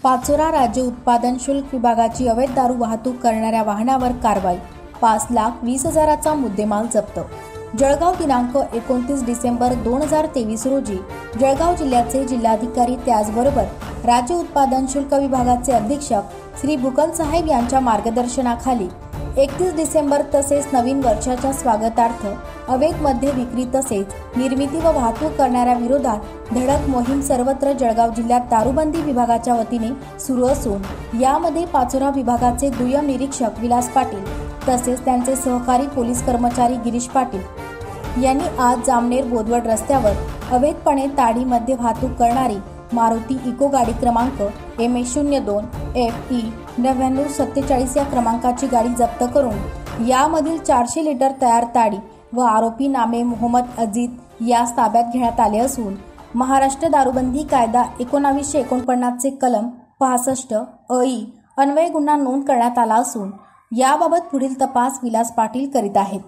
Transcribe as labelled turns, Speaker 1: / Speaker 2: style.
Speaker 1: पाचोरा राज्य उत्पादन शुल्क विभागाची अवैध दारू वाहतूक करणाऱ्या वाहनावर कारवाई. 5,20,000चा मुद्देमाल जप्त. जळगाव दिनांक 29 डिसेंबर 2023 रोजी जळगाव जिल्ह्याचे जिल्हाधिकारी त्याचबरोबर राज्य उत्पादन शुल्क विभागाचे अधीक्षक श्री भुकल साहेब यांच्या मार्गदर्शनाखाली 31 डिसेंबर तसेच नवीन वर्षाच्या स्वागतार्थ अवैध मद्य विक्री तसेच निर्मिती व वाहतूक करणाऱ्या विरोधात धडक मोहीम सर्वत्र जळगाव जिल्ह्यात दारूबंदी विभागाच्या वतीने सुरू असून यामध्ये पाचोरा विभागाचे दुय्यम निरीक्षक विलास पाटील तसेच त्यांचे सहकारी पोलीस कर्मचारी गिरीश पाटील यांनी आज जामनेर बोदवड रस्त्यावर अवैधपणे ताडीमध्ये वाहतूक करणारी मारुती इको गाडी क्रमांक MA02 FE 9947 या क्रमांकाची गाडी जप्त करून यामधील 400 लिटर तयार ताडी व आरोपी नामे मोहम्मद अजीज यास ताब्यात घेण्यात आले असून महाराष्ट्र दारूबंदी कायदा 1949 चे कलम 65 अ.इ. अन्वये गुन्हा नोंद करण्यात आला असून याबाबत पुढील तपास विलास पाटील करीत आहेत.